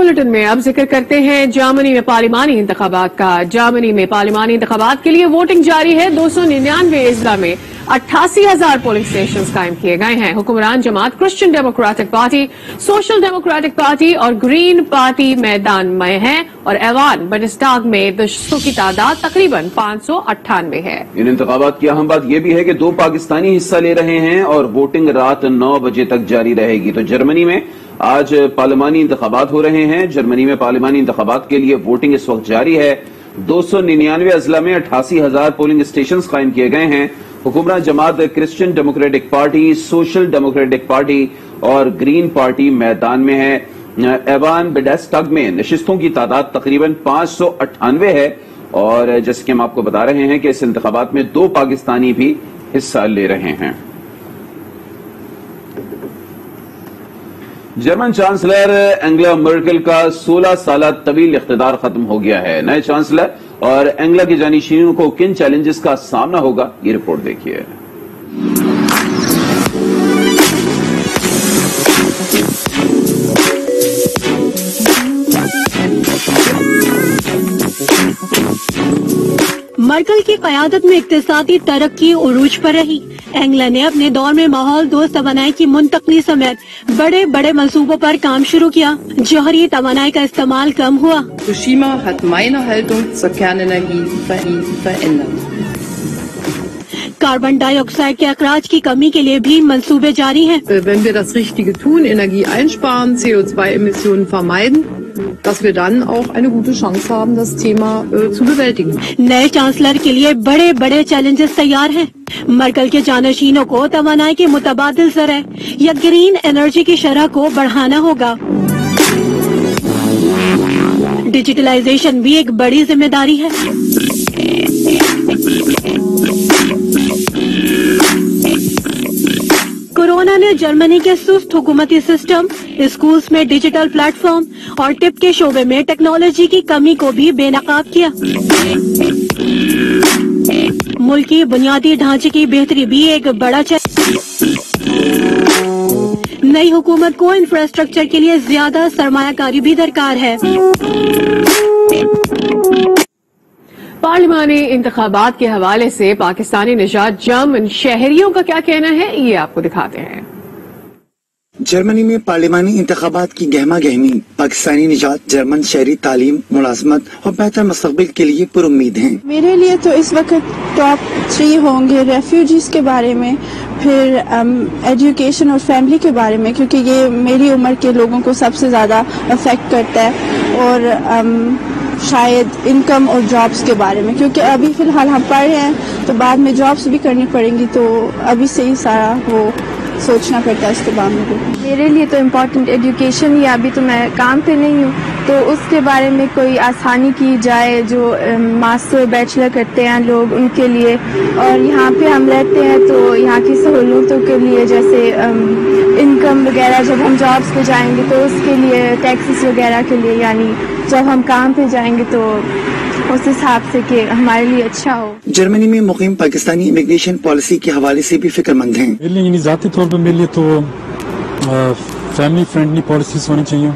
Bulletin में अब जिक्र करते हैं जर्मनी में पार्लिमानी इंतखाबात का। जर्मनी में पार्लिमानी इंतखाबात के लिए वोटिंग जारी है। 299 अजला में 88,000 पोलिंग स्टेशन कायम किए गए हैं। हुक्मरान जमात Christian Democratic Party, social democratic party और ग्रीन पार्टी मैदान में है और ऐवान बंडस्टाग में दस्तों की तादाद तकरीबन 598 है। इन इंतखाबात की अहम बात यह भी है कि 2 पाकिस्तानी हिस्सा ले रहे हैं और वोटिंग रात 9 बजे तक जारी रहेगी। तो जर्मनी में आज पार्लिमानी इंतखाबात हो रहे हैं। जर्मनी में पार्लिमानी इंतखाबात के लिए वोटिंग इस वक्त जारी है। 299 अजला में 88,000 पोलिंग स्टेशन कायम किए गए हैं। हुक्मरान जमात Christian Democratic Party, social democratic party और ग्रीन पार्टी मैदान में है। ऐवान बंडस्टाग में नशिस्तों की तादाद तकरीबन 598 है और जैसे कि हम आपको बता रहे हैं कि इस इंतखाबात में 2 पाकिस्तानी भी हिस्सा ले रहे हैं। जर्मन चांसलर एंगेला मर्केल का 16 साल तवील इख्तिदार खत्म हो गया है। नए चांसलर और एंगेला की जानिशीनों को किन चैलेंजेस का सामना होगा, ये रिपोर्ट देखिए। मर्केल की क़यादत में इक़्तिसादी तरक्की उरूज पर रही। एंगेला ने अपने दौर में माहौल दोस्त तवानाई की मुंतकली समेत बड़े बड़े मंसूबों पर काम शुरू किया। जौहरी तवानाई का इस्तेमाल कम हुआ। Fukushima hat meine Haltung zur Kernenergie verändert. Carbon dioxide के अखराज की कमी के लिए भी मंसूबे जारी हैं। Wenn wir das Richtige tun, Energie einsparen, CO2-Emissionen vermeiden, dass wir dann auch eine gute Chance haben, das Thema zu bewältigen. नए चांसलर के लिए बड़े बड़े चैलेंजेस तैयार हैं। मर्केल के जानशीनों को तवानाई के मुतबादिल ज़राए या ग्रीन एनर्जी की शरह को बढ़ाना होगा। डिजिटलाइजेशन भी एक बड़ी जिम्मेदारी है। कोरोना ने जर्मनी के सुस्त हुकूमती सिस्टम, स्कूल्स में डिजिटल प्लेटफॉर्म और टिप के शोबे में टेक्नोलॉजी की कमी को भी बेनकाब किया। मुल्की बुनियादी ढांचे की बेहतरी भी एक बड़ा नई हुकूमत को इंफ्रास्ट्रक्चर के लिए ज्यादा सरमायाकारी भी दरकार है। पार्लिमानी इंतखाबात के हवाले से पाकिस्तानी निजात जर्मन शहरियों का क्या कहना है, ये आपको दिखाते हैं। जर्मनी में पार्लिमानी इंतखाबात की गहमा गहमी पाकिस्तानी निजात जर्मन शहरी तालीम, मुलाजमत और बेहतर मुस्तकबिल के लिए पुरुम्मीद हैं। मेरे लिए तो इस वक्त टॉप 3 होंगे रेफ्यूजीज के बारे में, फिर एजुकेशन और फैमिली के बारे में, क्योंकि ये मेरी उम्र के लोगों को सबसे ज़्यादा अफेक्ट करता है, और शायद इनकम और जॉब्स के बारे में, क्योंकि अभी फ़िलहाल हम पढ़ रहे हैं तो बाद में जॉब्स भी करनी पड़ेंगी, तो अभी से ही सारा वो सोचना पड़ता है इसके बारे में। मेरे लिए तो इम्पोर्टेंट एजुकेशन ही, अभी तो मैं काम पे नहीं हूँ, तो उसके बारे में कोई आसानी की जाए जो मास्टर बैचलर करते हैं लोग उनके लिए, और यहाँ पे हम रहते हैं तो यहाँ की सहूलतों के लिए जैसे इनकम वगैरह, जब हम जॉब्स पे जाएंगे तो उसके लिए टैक्सेस वगैरह के लिए, यानी जब हम काम पे जाएंगे तो उस हिसाब से कि हमारे लिए अच्छा हो। जर्मनी में मुकीम पाकिस्तानी इमिग्रेशन पॉलिसी के हवाले से भी फिक्रमंद हैं। मेरे लिए ज़ाती तौर पर मेरे लिए तो फैमिली फ्रेंडली पॉलिसीज होनी चाहिए।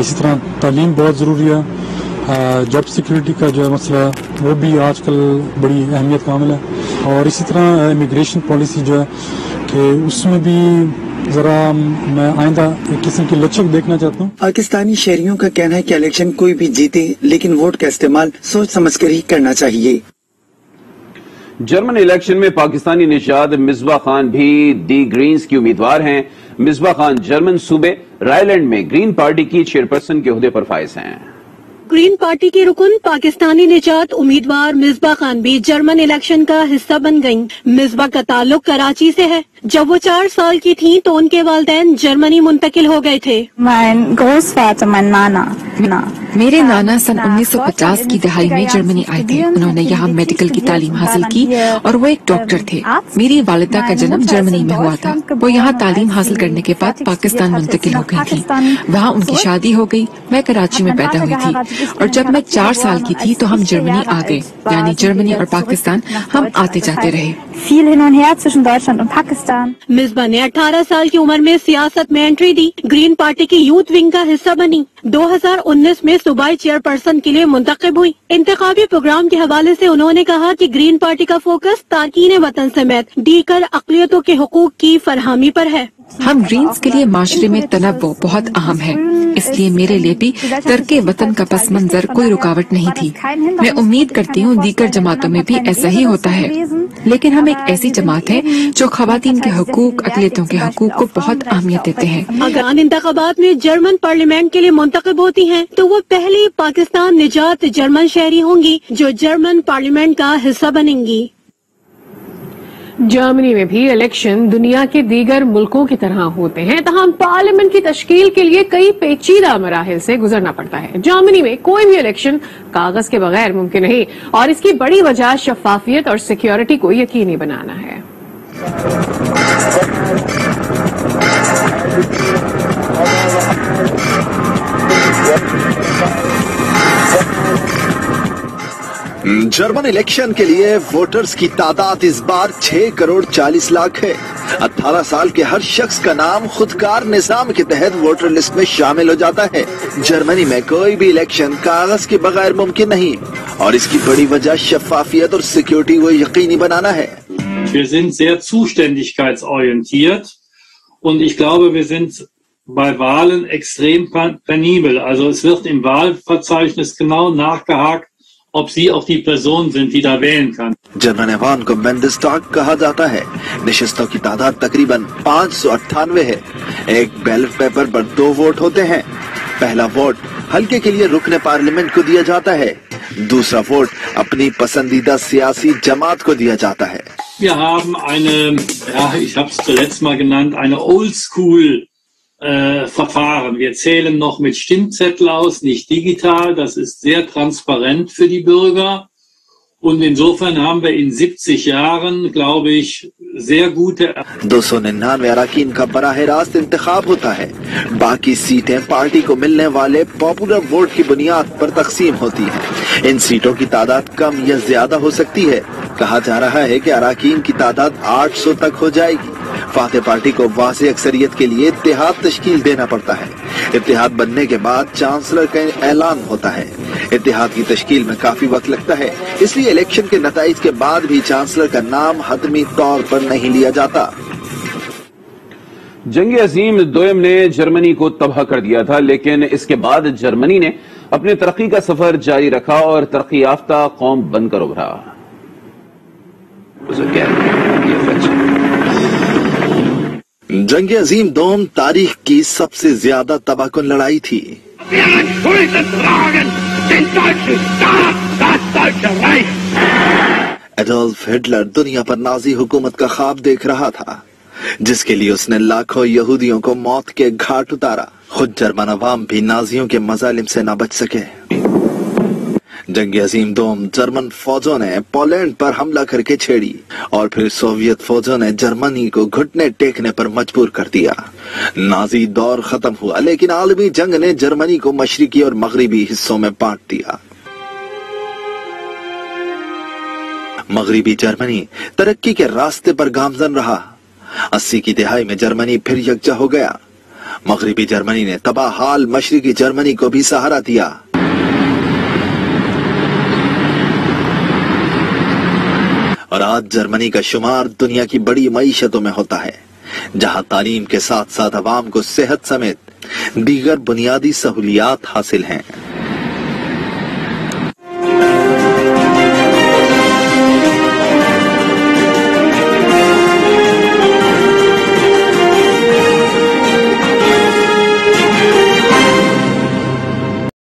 इसी तरह तालीम बहुत ज़रूरी है। जॉब सिक्योरिटी का जो है मसला वो भी आजकल बड़ी अहमियत का मामला है, और इसी तरह इमिग्रेशन पॉलिसी जो है कि उसमें भी जरा मैं आइंदा एक किस्म की लचक देखना चाहता हूँ। पाकिस्तानी शहरियों का कहना है कि इलेक्शन कोई भी जीते, लेकिन वोट का इस्तेमाल सोच समझ कर ही करना चाहिए। जर्मन इलेक्शन में पाकिस्तानी निशाद मिसबा खान भी दी ग्रीन्स की उम्मीदवार हैं। मिसबा खान जर्मन सूबे रायलैंड में ग्रीन पार्टी की चेयरपर्सन के ओहदे पर फाइज हैं। ग्रीन पार्टी की रुकन पाकिस्तानी निजात उम्मीदवार मिसबा खान भी जर्मन इलेक्शन का हिस्सा बन गयीं। मिसबा का ताल्लुक कराची से है। जब वो 4 साल की थीं तो उनके वालिदैन जर्मनी मुंतकिल हो गए थे। मेरे नाना सन 1950 की दहाई में जर्मनी आए थे। उन्होंने यहाँ मेडिकल की तालीम हासिल की और वो एक डॉक्टर थे। मेरी वालिदा का जन्म जर्मनी में हुआ था। वो यहाँ तालीम हासिल करने के बाद पाकिस्तान मुंतकिल हो गई थी। वहाँ उनकी शादी हो गई। मैं कराची में पैदा हुई थी और जब मैं 4 साल की थी तो हम जर्मनी आ गए। यानी जर्मनी और पाकिस्तान हम आते जाते रहे। मिसबा ने 18 साल की उम्र में सियासत में एंट्री दी। ग्रीन पार्टी की यूथ विंग का हिस्सा बनी। 2019 में सूबाई चेयरपर्सन के लिए मुंतखब हुई। इंतखाबी प्रोग्राम के हवाले से उन्होंने कहा कि ग्रीन पार्टी का फोकस तारकीन वतन समेत दीगर अक़लियतों के हुकूक की फरहमी पर है। हम ग्रीन्स के लिए माशरे में तनव्वुर बहुत अहम है, इसलिए मेरे लिए भी तर्के वतन का पस मंजर कोई रुकावट नहीं थी। मैं उम्मीद करती हूँ दीगर जमातों में भी ऐसा ही होता है, लेकिन हम एक ऐसी जमात है जो खवातीन के हुकूक, अक़लियतों के हुकूक को बहुत अहमियत देते हैं। अगर इंतखाबात में जर्मन पार्लियामेंट के लिए मुंतखब होती हैं, तो वो पहली पाकिस्तान निजात जर्मन शहरी होंगी जो जर्मन पार्लियामेंट का हिस्सा बनेंगी। जर्मनी में भी इलेक्शन दुनिया के दीगर मुल्कों की तरह होते हैं, तहम पार्लियामेंट की तश्कील के लिए कई पेचीदा मराहिल से गुजरना पड़ता है। जर्मनी में कोई भी इलेक्शन कागज के बगैर मुमकिन नहीं, और इसकी बड़ी वजह शफाफियत और सिक्योरिटी को यकीनी बनाना है। जर्मन इलेक्शन के लिए वोटर्स की तादाद इस बार 6 करोड़ 40 लाख है। 18 साल के हर शख्स का नाम खुदकार निजाम के तहत वोटर लिस्ट में शामिल हो जाता है। जर्मनी में कोई भी इलेक्शन कागज के बगैर मुमकिन नहीं, और इसकी बड़ी वजह शफाफियत और सिक्योरिटी को यकीनी बनाना है। Wir sind sehr zuständigkeitsorientiert und ich glaube, wir sind bei Wahlen extrem penibel. Also es wird im Wahlverzeichnis genau nachgehakt, ob sie auch die Person sind, die da wählen kann. German अवाम को बंदिस्ताग कहा जाता है। नशिस्तों की तादाद तकरीबन 598 है। एक ballot paper पर 2 वोट होते हैं। पहला वोट हल्के के लिए रुकने पार्लियामेंट को दिया जाता है, दूसरा वोट अपनी पसंदीदा सियासी जमात को दिया जाता है। Wir haben eine, ja, ich habe es zuletzt mal genannt, eine Oldschool Verfahren. Wir zählen noch mit Stimmzettel aus, nicht digital. Das ist sehr transparent für die Bürger. Und insofern haben wir in 70 Jahren, glaube ich, sehr gute 299 अराकीन का बराह रास्त इंतखाब होता है। बाकी सीटें party को मिलने वाले popular vote की बुनियाद पर तकसीम होती हैं। इन सीटों की तादाद कम या ज्यादा हो सकती है। कहा जा रहा है कि अराकीन की तादाद 800 तक हो जाएगी। फाते पार्टी को वाज़ेह अक्सरियत के लिए इत्तेहाद तश्कील देना पड़ता है। इत्तेहाद बनने के बाद चांसलर का ऐलान होता है। इत्तेहाद की तश्कील में काफी वक्त लगता है, इसलिए इलेक्शन के नताइज के बाद भी चांसलर का नाम हतमी तौर पर नहीं लिया जाता। जंग अजीम दोयम ने जर्मनी को तबाह कर दिया था, लेकिन इसके बाद जर्मनी ने अपने तरक्की का सफर जारी रखा और तरक्की याफ्ता कौम बनकर उभरा। जंग अजीम दोम तारीख की सबसे ज्यादा तबाहकुन लड़ाई थी। एडोल्फ हिटलर दुनिया पर नाजी हुकूमत का ख्वाब देख रहा था, जिसके लिए उसने लाखों यहूदियों को मौत के घाट उतारा। खुद जर्मन अवाम भी नाजियों के मजालिम से न बच सके। जंग अजीम दोम जर्मन फौजों ने पोलैंड पर हमला करके छेड़ी, और फिर सोवियत फौजों ने जर्मनी को घुटने टेकने पर मजबूर कर दिया। नाजी दौर खत्म हुआ, लेकिन आलमी जंग ने जर्मनी को मशरिकी और मगरिबी हिस्सों में बांट दिया। मगरिबी जर्मनी तरक्की के रास्ते पर गामजन रहा। 80 की दिहाई में जर्मनी फिर यकजा हो गया। मगरिबी जर्मनी ने तबाह हाल मशरिकी जर्मनी को भी सहारा दिया। और आज जर्मनी का शुमार दुनिया की बड़ी मईशतों में होता है, जहां तालीम के साथ साथ अवाम को सेहत समेत दीगर बुनियादी सहूलियात हासिल हैं।